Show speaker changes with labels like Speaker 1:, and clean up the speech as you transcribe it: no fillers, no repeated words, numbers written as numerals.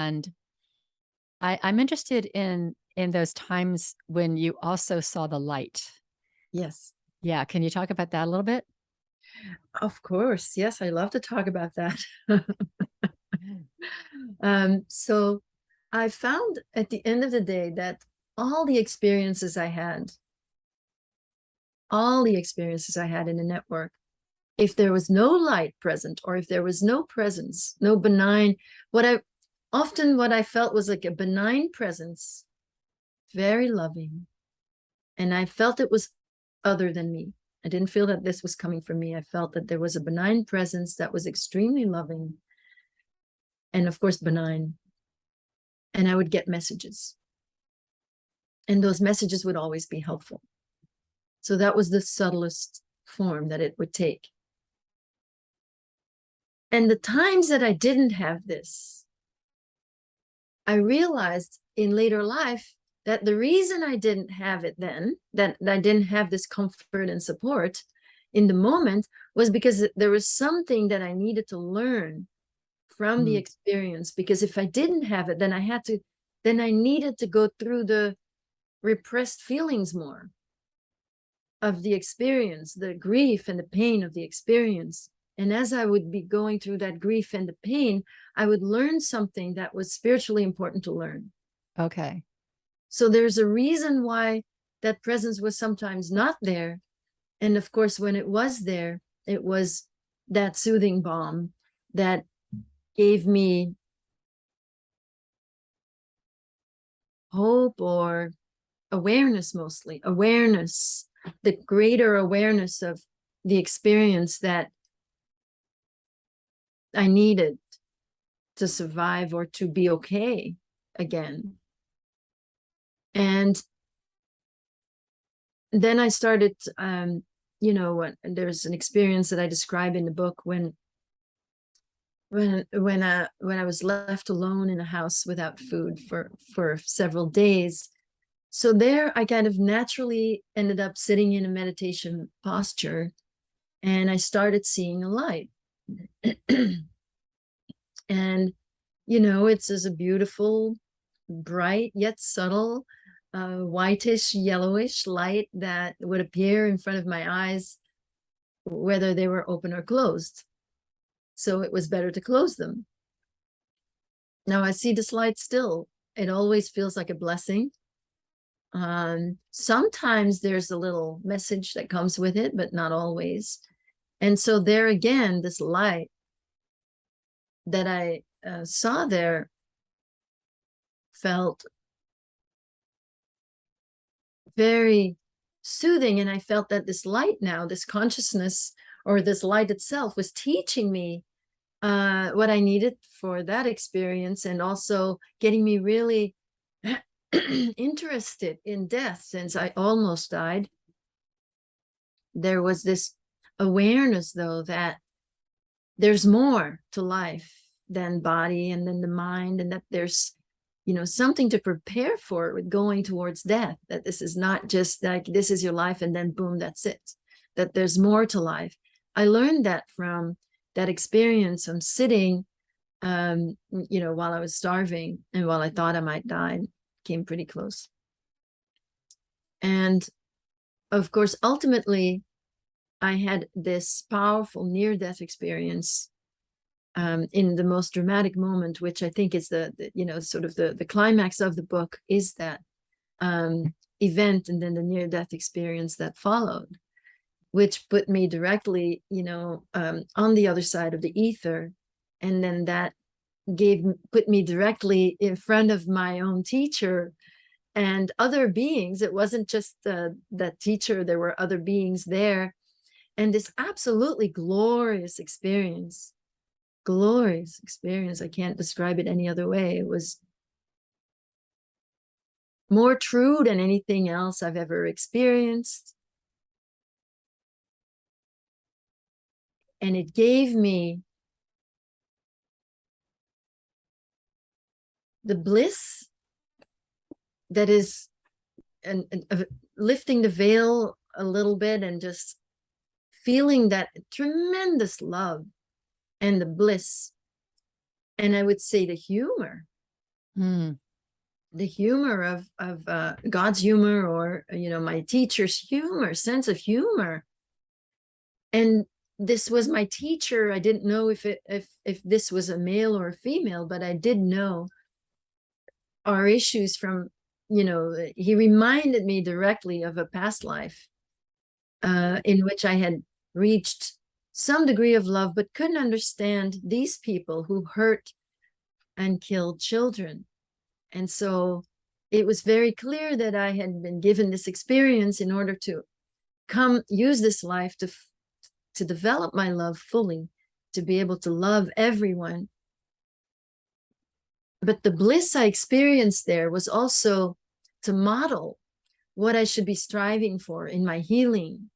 Speaker 1: And I'm interested in those times when you also saw the light.
Speaker 2: Yes,
Speaker 1: Yeah, can you talk about that a little bit?
Speaker 2: of course. Yes, I love to talk about that. So I found at the end of the day that all the experiences I had, all the experiences I had in the network, if there was no light present, or if there was no presence, no benign, what I felt was like a benign presence, very loving. And I felt it was other than me. I didn't feel that this was coming from me. I felt that there was a benign presence that was extremely loving and, of course, benign. And I would get messages. And those messages would always be helpful. So that was the subtlest form that it would take. And the times that I didn't have this, I realized in later life that the reason I didn't have it then, that I didn't have this comfort and support in the moment, was because there was something that I needed to learn from the
Speaker 1: Mm,
Speaker 2: experience. Because if I didn't have it, then I needed to go through the repressed feelings more of the experience, the grief and the pain of the experience. And as I would be going through that grief and the pain, I would learn something that was spiritually important to learn.
Speaker 1: okay.
Speaker 2: So there's a reason why that presence was sometimes not there. And of course, when it was there, it was that soothing balm that gave me hope, or awareness, mostly awareness, the greater awareness of the experience that I needed to survive or to be okay again. And then I started, there's an experience that I describe in the book when I was left alone in a house without food for several days. So there I kind of naturally ended up sitting in a meditation posture, and I started seeing a light. And it's as a beautiful, bright yet subtle, whitish yellowish light that would appear in front of my eyes whether they were open or closed. So it was better to close them. Now I see this light still. It always feels like a blessing. Sometimes there's a little message that comes with it, but not always. And so there again, this light that I saw there felt very soothing. And I felt that this light now, this consciousness, or this light itself, was teaching me what I needed for that experience, and also getting me really interested in death. Since I almost died, there was this awareness, though, that there's more to life than body and then the mind, and that there's something to prepare for with going towards death, that this is not just like this is your life and then boom, that's it, that there's more to life. I learned that from that experience. I'm sitting while I was starving and while I thought I might die, came pretty close. And of course, ultimately, I had this powerful near-death experience in the most dramatic moment, which I think is the sort of the climax of the book, is that event, and then the near-death experience that followed, which put me directly, on the other side of the ether. And then that put me directly in front of my own teacher and other beings. It wasn't just that teacher, there were other beings there. And this absolutely glorious experience. Glorious experience. I can't describe it any other way. It was more true than anything else I've ever experienced. And it gave me the bliss that is lifting the veil a little bit, and just feeling that tremendous love and the bliss. And I would say the humor
Speaker 1: Mm.
Speaker 2: the humor of God's humor, or my teacher's humor, sense of humor. And this was my teacher. I didn't know if this was a male or a female, but I did know our issues from, he reminded me directly of a past life in which I had reached some degree of love, but couldn't understand these people who hurt and killed children. And so it was very clear that I had been given this experience in order to use this life to develop my love fully, to be able to love everyone. But the bliss I experienced there was also to model what I should be striving for in my healing,